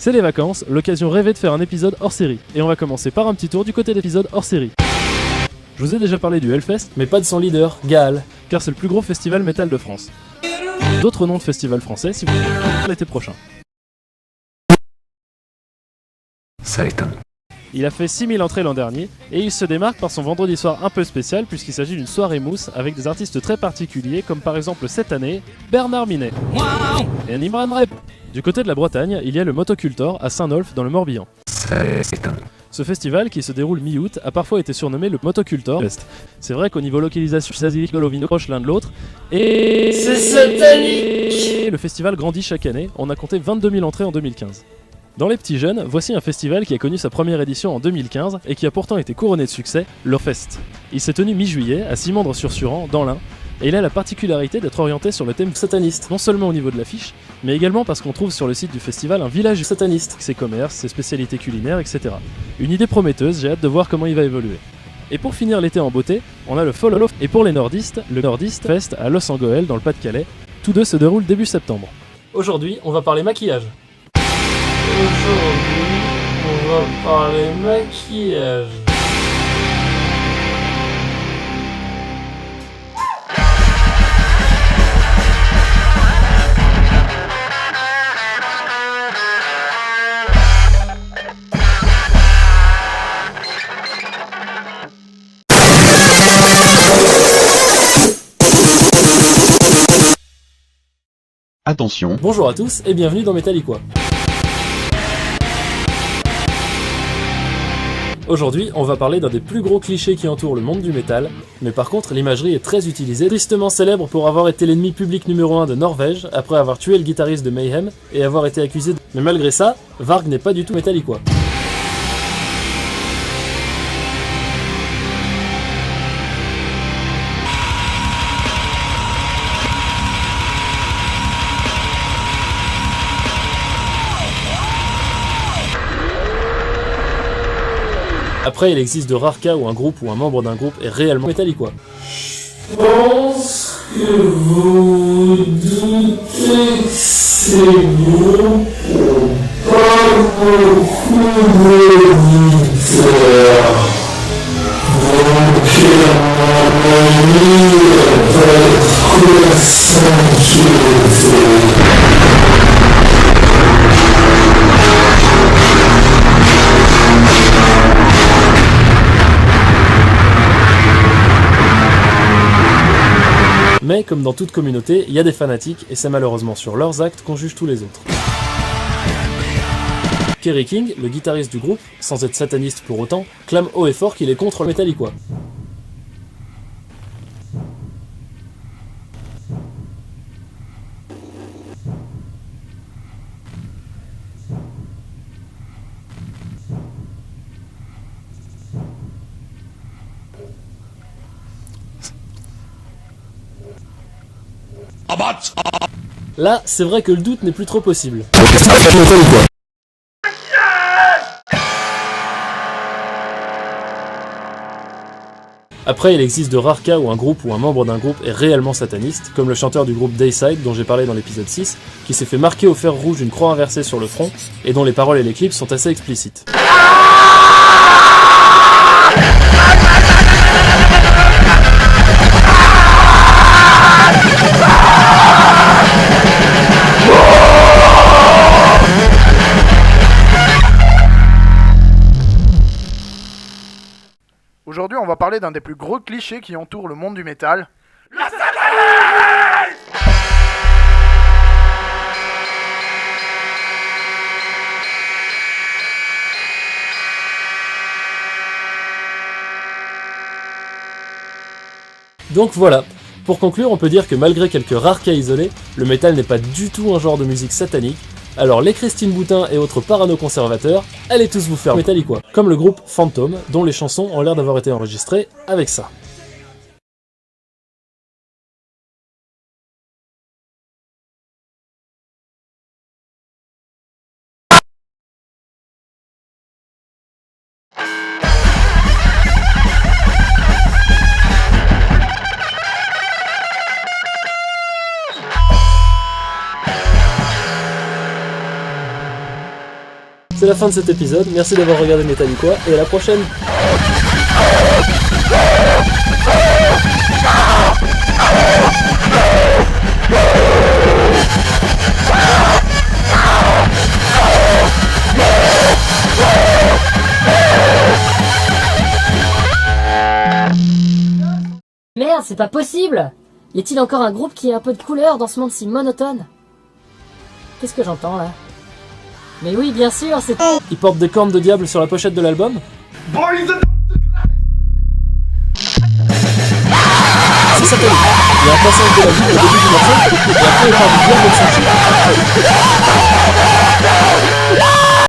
C'est les vacances, l'occasion rêvée de faire un épisode hors série. Et on va commencer par un petit tour du côté d'épisode hors série. Je vous ai déjà parlé du Hellfest, mais pas de son leader, Gaal, car c'est le plus gros festival métal de France. D'autres noms de festivals français si vous voulez l'été prochain. Ça étonne. Il a fait 6000 entrées l'an dernier, et il se démarque par son vendredi soir un peu spécial puisqu'il s'agit d'une soirée mousse avec des artistes très particuliers comme par exemple cette année, Bernard Minet et un Imran Rep. Du côté de la Bretagne, il y a le Motocultor à Saint-Nolff dans le Morbihan. Ça étonne. Ce festival, qui se déroule mi-août, a parfois été surnommé le Motocultor Fest. C'est vrai qu'au niveau localisation, Sazili et Golovino proches l'un de l'autre, et... c'est satanique. Le festival grandit chaque année, on a compté 22 000 entrées en 2015. Dans les petits jeunes, voici un festival qui a connu sa première édition en 2015 et qui a pourtant été couronné de succès, l'Orfest. Il s'est tenu mi-juillet à Simandre-sur-Suran, dans l'Ain, et il a la particularité d'être orienté sur le thème sataniste, non seulement au niveau de l'affiche, mais également parce qu'on trouve sur le site du festival un village sataniste, ses commerces, ses spécialités culinaires, etc. Une idée prometteuse, j'ai hâte de voir comment il va évoluer. Et pour finir l'été en beauté, on a le Fall Off, et pour les nordistes, le Nordist Fest à Los Angeles dans le Pas-de-Calais. Tous deux se déroulent début septembre. Aujourd'hui, on va parler maquillage. Aujourd'hui, on va parler maquillage. Attention. Bonjour à tous et bienvenue dans Metalliquois. Aujourd'hui, on va parler d'un des plus gros clichés qui entourent le monde du métal, mais par contre l'imagerie est très utilisée, tristement célèbre pour avoir été l'ennemi public numéro 1 de Norvège, après avoir tué le guitariste de Mayhem et avoir été accusé de... Mais malgré ça, Varg n'est pas du tout Metalliquois. Après, il existe de rares cas où un groupe ou un membre d'un groupe est réellement Metalliquois. Je pense que vous doutez que ces groupes ont pas beaucoup d'auditeurs. Donc, à mon avis, il va être quoi s'inquiéter. Mais comme dans toute communauté, il y a des fanatiques et c'est malheureusement sur leurs actes qu'on juge tous les autres. Kerry King, le guitariste du groupe, sans être sataniste pour autant, clame haut et fort qu'il est contre le Metalliquois. Là, c'est vrai que le doute n'est plus trop possible. Après, il existe de rares cas où un groupe ou un membre d'un groupe est réellement sataniste, comme le chanteur du groupe Dayside dont j'ai parlé dans l'épisode 6, qui s'est fait marquer au fer rouge une croix inversée sur le front, et dont les paroles et les clips sont assez explicites. Aujourd'hui, on va parler d'un des plus gros clichés qui entourent le monde du métal. La satanisme! Donc voilà, pour conclure, on peut dire que malgré quelques rares cas isolés, le métal n'est pas du tout un genre de musique satanique. Alors les Christine Boutin et autres parano-conservateurs, allez tous vous faire Metalliquois, comme le groupe Phantom, dont les chansons ont l'air d'avoir été enregistrées avec ça. C'est la fin de cet épisode, merci d'avoir regardé Metallica, et à la prochaine. Merde, c'est pas possible! Y a-t-il encore un groupe qui ait un peu de couleur dans ce monde si monotone? Qu'est-ce que j'entends là? Mais oui, bien sûr, c'est... Ils portent des cornes de diable sur la pochette de l'album. C'est satanique. Il y a un passage de la vie au début du morceau, et après il part du diable avec son chien.